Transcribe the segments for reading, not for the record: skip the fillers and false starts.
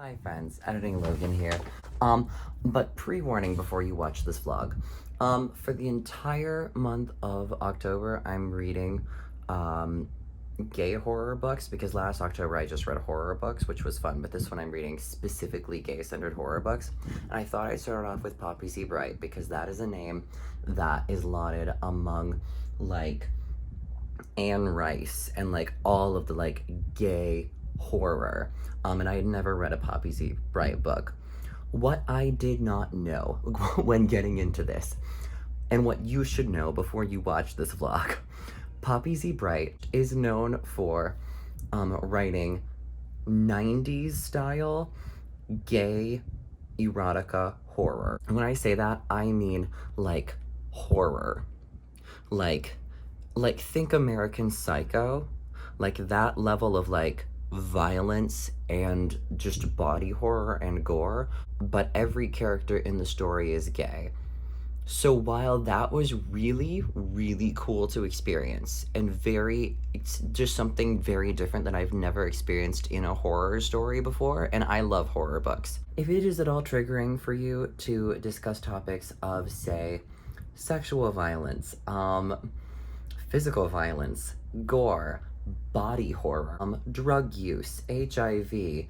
Hi friends, Editing Logan here. But pre-warning before you watch this vlog. For the entire month of October, I'm reading, gay horror books because last October I just read horror books, which was fun, but this one I'm reading specifically gay-centered horror books. And I thought I'd start off with Poppy C. Brite because that is a name that is lauded among, like, Anne Rice and, like, all of the, like, gay horror. And I had never read a Poppy C. Brite book. What I did not know when getting into this, and what you should know before you watch this vlog, Poppy C. Brite is known for writing 90s style gay erotica horror. And when I say that, I mean like horror. Like think American Psycho, like that level of like violence and just body horror and gore, but every character in the story is gay. So while that was really, really cool to experience and it's just something very different that I've never experienced in a horror story before, and I love horror books. If it is at all triggering for you to discuss topics of, say, sexual violence, physical violence, gore, body horror, drug use, HIV,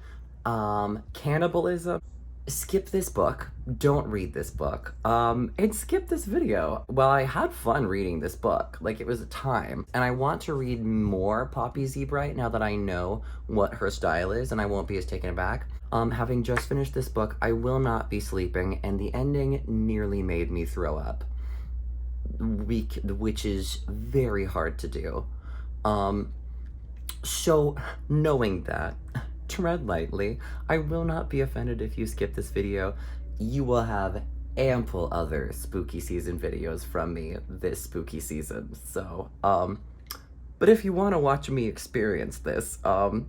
cannibalism, skip this book, don't read this book, and skip this video. Well, I had fun reading this book, like it was a time, and I want to read more Poppy C. Brite now that I know what her style is, and I won't be as taken aback. Having just finished this book, I will not be sleeping, and the ending nearly made me throw up, which is very hard to do. So, knowing that, tread lightly. I will not be offended if you skip this video. You will have ample other spooky season videos from me this spooky season. So, but if you want to watch me experience this,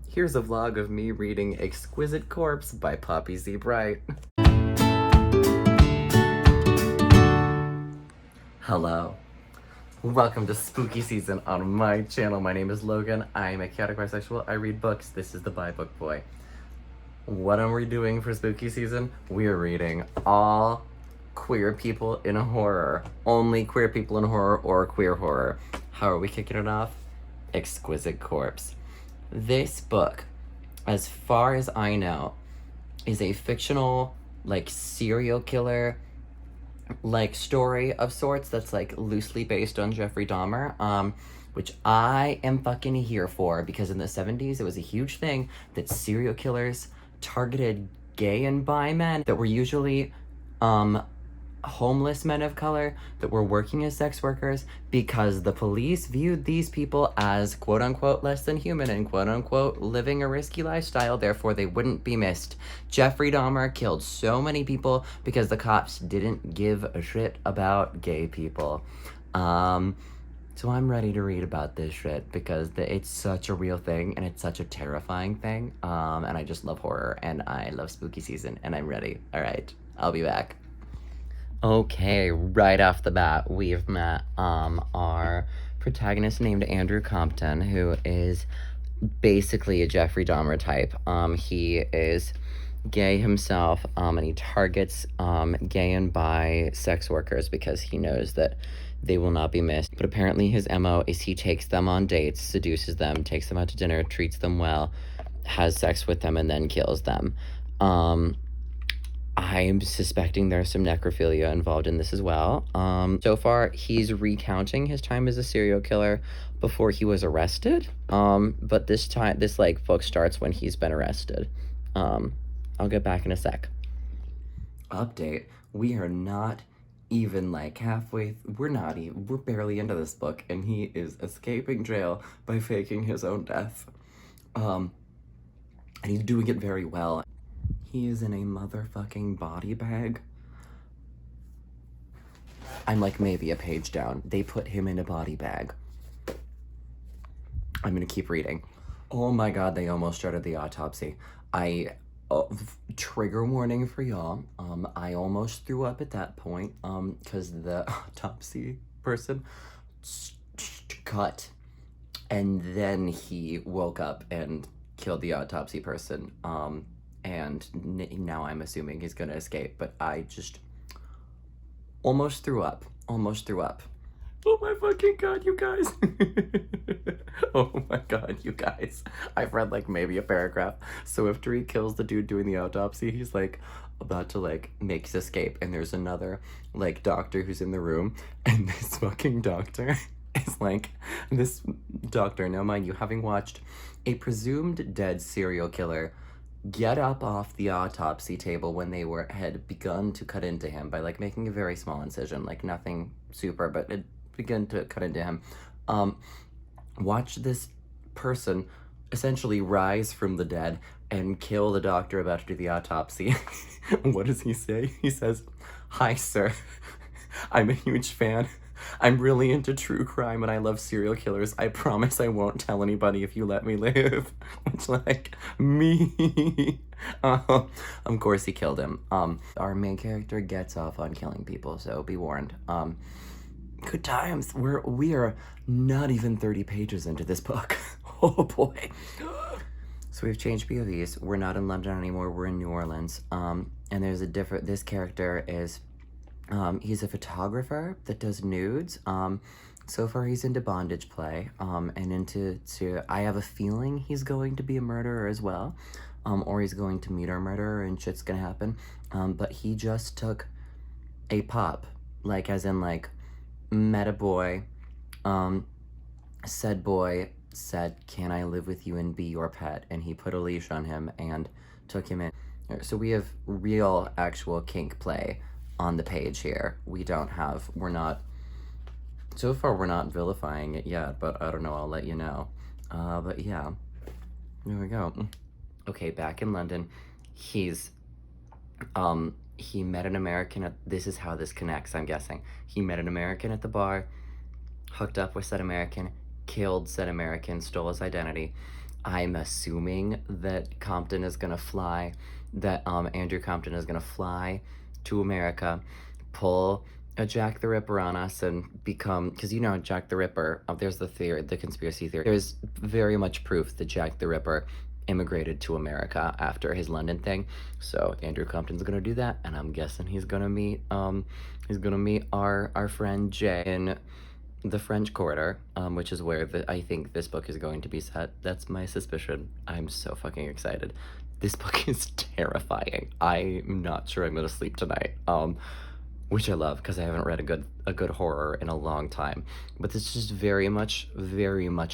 here's a vlog of me reading Exquisite Corpse by Poppy C. Brite. Hello. Welcome to spooky season on my channel. My name is Logan. I'm a chaotic bisexual. I read books. This is the Bi Book Boy. What are we doing for spooky season? We are reading all queer people in horror. Only queer people in horror or queer horror. How are we kicking it off? Exquisite Corpse. This book, as far as I know, is a fictional, like, serial killer like story of sorts that's like loosely based on Jeffrey Dahmer, which I am fucking here for, because in the 70s it was a huge thing that serial killers targeted gay and bi men that were usually homeless men of color that were working as sex workers, because the police viewed these people as quote-unquote less than human and quote-unquote living a risky lifestyle, therefore they wouldn't be missed. Jeffrey Dahmer killed so many people because the cops didn't give a shit about gay people. So I'm ready to read about this shit because it's such a real thing and it's such a terrifying thing, and I just love horror and I love spooky season and I'm ready. All right, I'll be back. Okay, right off the bat, we've met our protagonist named Andrew Compton, who is basically a Jeffrey Dahmer type. He is gay himself, and he targets gay and bi sex workers because he knows that they will not be missed. But apparently his MO is he takes them on dates, seduces them, takes them out to dinner, treats them well, has sex with them, and then kills them. I'm suspecting there's some necrophilia involved in this as well. So far, he's recounting his time as a serial killer before he was arrested. But this like book starts when he's been arrested. I'll get back in a sec. Update: we are not even like halfway. We're barely into this book, and he is escaping jail by faking his own death. And he's doing it very well. He is in a motherfucking body bag. I'm like maybe a page down. They put him in a body bag. I'm gonna keep reading. Oh my god, they almost started the autopsy. Trigger warning for y'all. I almost threw up at that point, because the autopsy person cut, and then he woke up and killed the autopsy person. and now I'm assuming he's gonna escape, but I just almost threw up. Almost threw up. Oh my fucking god, you guys. Oh my god, you guys. I've read like maybe a paragraph. So after he kills the dude doing the autopsy, he's like about to like make his escape, and there's another like doctor who's in the room, and this fucking doctor is like, this doctor, now mind you, having watched a presumed dead serial killer get up off the autopsy table when they had begun to cut into him by like making a very small incision, like nothing super, but it began to cut into him. Watch this person essentially rise from the dead and kill the doctor about to do the autopsy. What does he say? He says, "Hi, sir. I'm a huge fan. I'm really into true crime and I love serial killers. I promise I won't tell anybody if you let me live." Which, like, me. Of course he killed him. Our main character gets off on killing people, so be warned. Good times. We are not even 30 pages into this book. Oh boy. So we've changed POVs. We're not in London anymore. We're in New Orleans. And there's this character is, he's a photographer that does nudes. So far he's into bondage play, and I have a feeling he's going to be a murderer as well, or he's going to meet our murderer and shit's gonna happen. But he just took a pop, like as in like, met a boy, said boy said, "Can I live with you and be your pet?" And he put a leash on him and took him in. So we have real actual kink play on the page here. So far we're not vilifying it yet, but I don't know, I'll let you know. But yeah, there we go. Okay, back in London, he met an American this is how this connects, I'm guessing. He met an American at the bar, hooked up with said American, killed said American, stole his identity. I'm assuming that Andrew Compton is gonna fly to America, pull a Jack the Ripper on us and become, because you know Jack the Ripper, there's the conspiracy theory. There's very much proof that Jack the Ripper immigrated to America after his London thing. So Andrew Compton's gonna do that, and I'm guessing he's gonna meet our friend Jay in the French Quarter, which is where I think this book is going to be set. That's my suspicion. I'm so fucking excited. This book is terrifying. I'm not sure I'm gonna sleep tonight. Which I love because I haven't read a good horror in a long time. But this is very much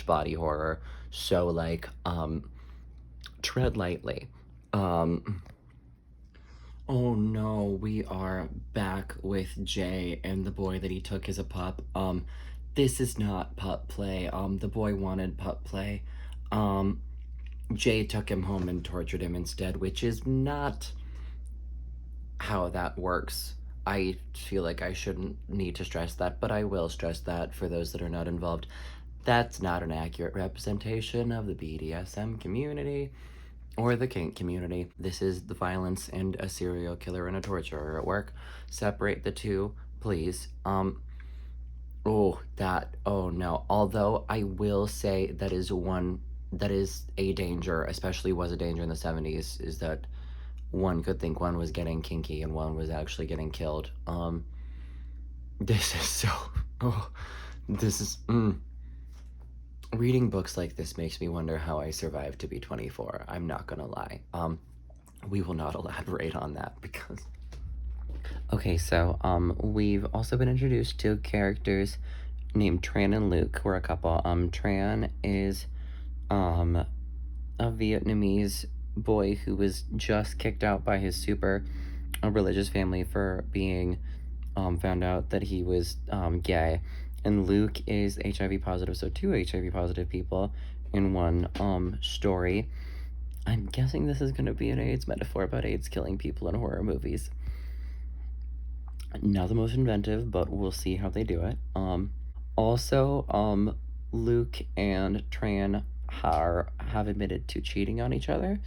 body horror. So like, tread lightly. Oh no, we are back with Jay, and the boy that he took as a pup. This is not pup play. The boy wanted pup play. Jay took him home and tortured him instead, which is not how that works. I feel like I shouldn't need to stress that, but I will stress that for those that are not involved. That's not an accurate representation of the BDSM community or the kink community. This is the violence and a serial killer and a torturer at work. Separate the two, please. Oh no. Although I will say that is a danger, especially was a danger in the 70s, is that one could think one was getting kinky and one was actually getting killed. This is so, reading books like this makes me wonder how I survived to be 24. I'm not gonna lie. We will not elaborate on that because... Okay, so, we've also been introduced to characters named Tran and Luke, who are a couple. Tran is, a Vietnamese boy who was just kicked out by his super religious family for being, found out that he was, gay. And Luke is HIV positive, so 2 HIV positive people in one story. I'm guessing this is going to be an AIDS metaphor about AIDS killing people in horror movies. Not the most inventive, but we'll see how they do it. Also, Luke and Tran have admitted to cheating on each other.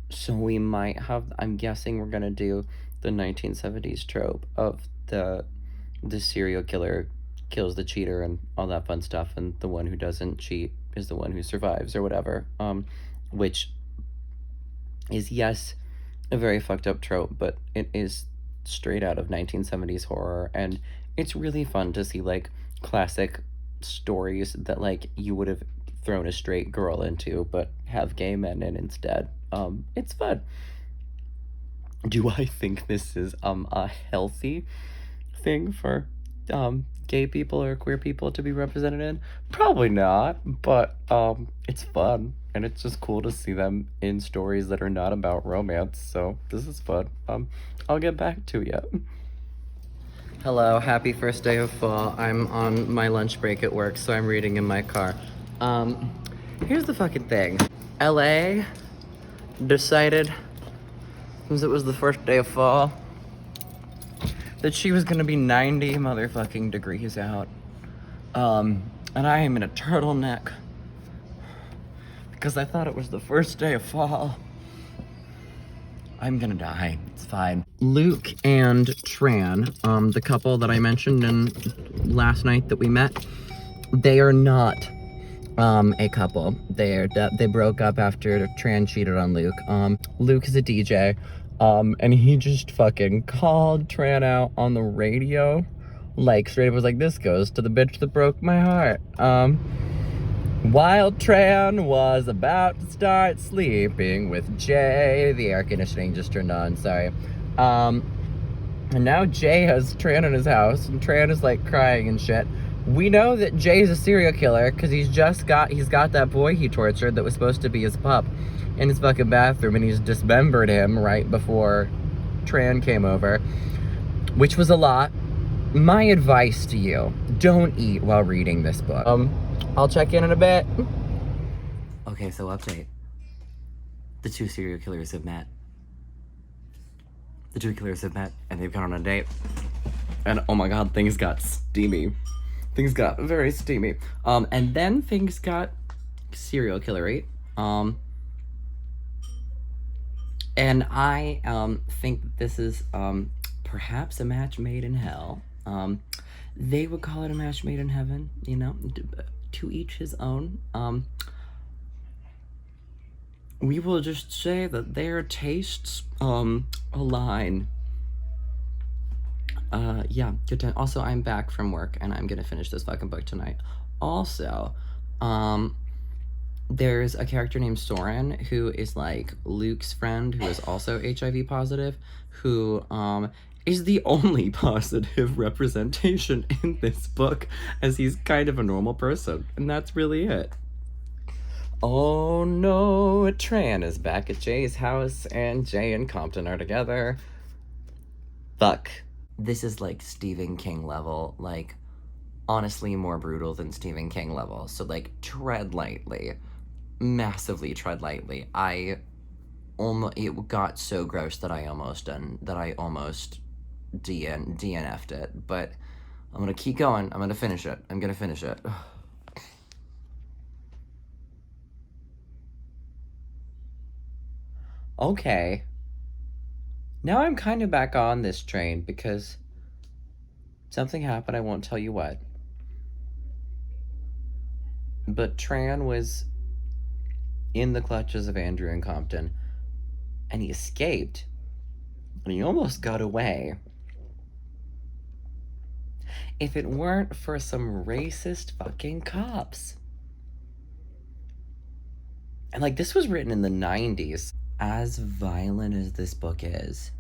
So we might have, I'm guessing we're going to do the 1970s trope of the serial killer kills the cheater and all that fun stuff, and the one who doesn't cheat is the one who survives or whatever, which is, yes, a very fucked up trope, but it is straight out of 1970s horror, and it's really fun to see like classic stories that like you would have thrown a straight girl into but have gay men in instead. It's fun. Do I think this is a healthy thing for gay people or queer people to be represented in? Probably not, but it's fun, and it's just cool to see them in stories that are not about romance. So this is fun. I'll get back to you. Hello, happy first day of fall. I'm on my lunch break at work, so I'm reading in my car. Here's the fucking thing. LA decided, since it was the first day of fall, that she was gonna be 90 motherfucking degrees out. And I am in a turtleneck because I thought it was the first day of fall. I'm gonna die. It's fine. Luke and Tran, the couple that I mentioned in last night that we met, they are not a couple. They broke up after Tran cheated on Luke. Luke is a DJ, and he just fucking called Tran out on the radio, like straight up was like, "This goes to the bitch that broke my heart." While Tran was about to start sleeping with Jay, the air conditioning just turned on, sorry. And now Jay has Tran in his house, and Tran is like crying and shit. We know that Jay's a serial killer because he's got that boy he tortured that was supposed to be his pup in his fucking bathroom, and he's dismembered him right before Tran came over, which was a lot. My advice to you, don't eat while reading this book. I'll check in a bit. Okay, so update. The two serial killers have met. The two killers have met, and they've gone on a date. And oh my god, things got steamy. Things got very steamy. And then things got serial killery. And I think that this is perhaps a match made in hell. They would call it a match made in heaven, you know, to each his own. We will just say that their tastes align. Yeah, good time. Also, I'm back from work and I'm gonna finish this fucking book tonight. Also, there's a character named Soren who is like Luke's friend who is also HIV positive, who is the only positive representation in this book, as he's kind of a normal person, and that's really it. Oh no, Tran is back at Jay's house, and Jay and Compton are together. Fuck. This is like Stephen King level, like, honestly more brutal than Stephen King level, so like, tread lightly. Massively tread lightly. It got so gross that I almost DNF'd it, but I'm gonna keep going. I'm gonna finish it. I'm gonna finish it. Okay. Now I'm kind of back on this train because something happened, I won't tell you what. But Tran was in the clutches of Andrew and Compton, and he escaped, and he almost got away. If it weren't for some racist fucking cops. And like, this was written in the 90s. As violent as this book is,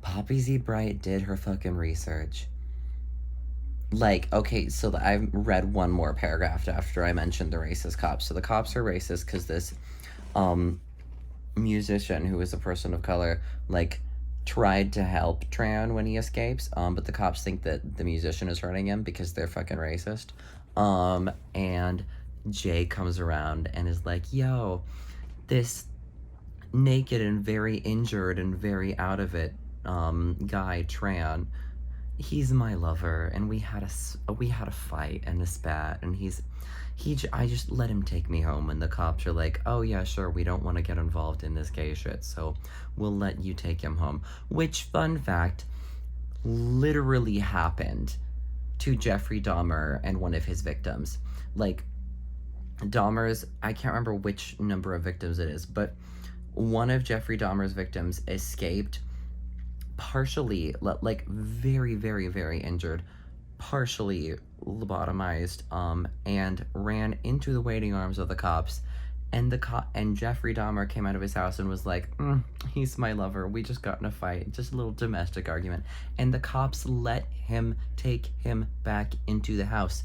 Poppy Z. Brite did her fucking research. Like, okay, so I read one more paragraph after I mentioned the racist cops. So the cops are racist because this musician who is a person of color, like, tried to help Tran when he escapes, but the cops think that the musician is hurting him because they're fucking racist. And Jay comes around and is like, yo, this naked and very injured and very out of it guy, Tran, he's my lover, and we had a fight and a spat, and I just let him take me home, and the cops are like, oh yeah, sure, we don't want to get involved in this gay shit, so we'll let you take him home. Which, fun fact, literally happened to Jeffrey Dahmer and one of his victims. Like, Dahmer's, I can't remember which number of victims it is, but one of Jeffrey Dahmer's victims escaped, partially, like, very, very, very injured, partially lobotomized, and ran into the waiting arms of the cops. And and Jeffrey Dahmer came out of his house and was like, he's my lover. We just got in a fight, just a little domestic argument. And the cops let him take him back into the house.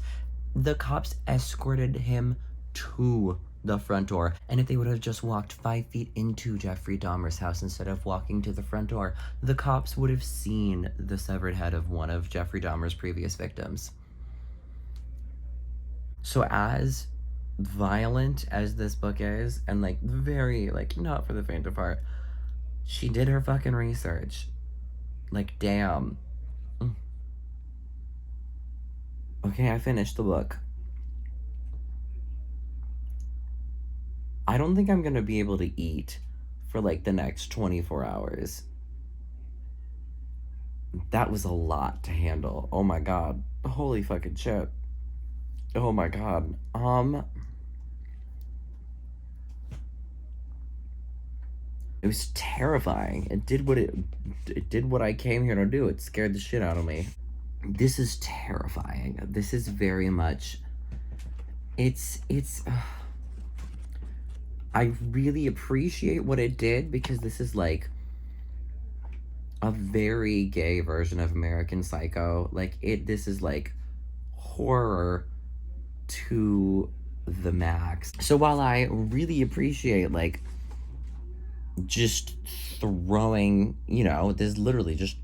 The cops escorted him to the front door. And if they would have just walked 5 feet into Jeffrey Dahmer's house instead of walking to the front door, the cops would have seen the severed head of one of Jeffrey Dahmer's previous victims. So as violent as this book is, and like very, like, not for the faint of heart, she did her fucking research. Like, damn. Okay, I finished the book. I don't think I'm gonna be able to eat for like the next 24 hours. That was a lot to handle. Oh my god. Holy fucking shit. Oh my god. It was terrifying. It did what I came here to do. It scared the shit out of me. This is terrifying. This is very much, it's I really appreciate what it did, because this is like a very gay version of American Psycho. Like, this is like horror to the max. So while I really appreciate, like, just throwing, this is literally just,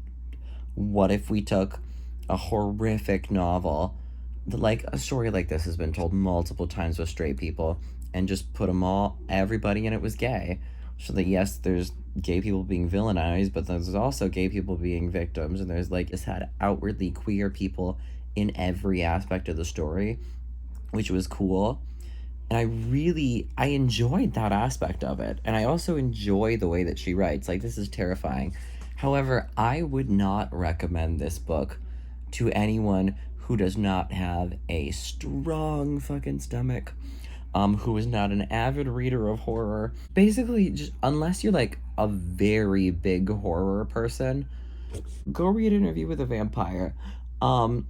what if we took a horrific novel, like a story like this has been told multiple times with straight people, and just put everybody in it was gay, so that yes, there's gay people being villainized, but there's also gay people being victims, and there's like, it's had outwardly queer people in every aspect of the story, which was cool. And I enjoyed that aspect of it. And I also enjoy the way that she writes. Like, this is terrifying. However, I would not recommend this book to anyone who does not have a strong fucking stomach, who is not an avid reader of horror. Basically, just unless you're like a very big horror person, go read Interview with a Vampire. However,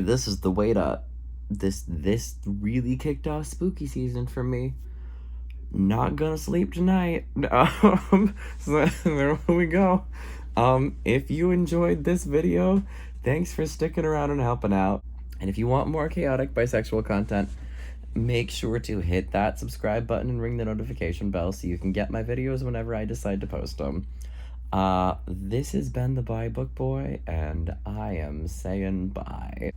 this is the way to... This really kicked off spooky season for me. Not gonna sleep tonight. So there we go. If you enjoyed this video, thanks for sticking around and helping out. And if you want more chaotic bisexual content, make sure to hit that subscribe button and ring the notification bell so you can get my videos whenever I decide to post them. This has been the Bye Book Boy, and I am saying bye.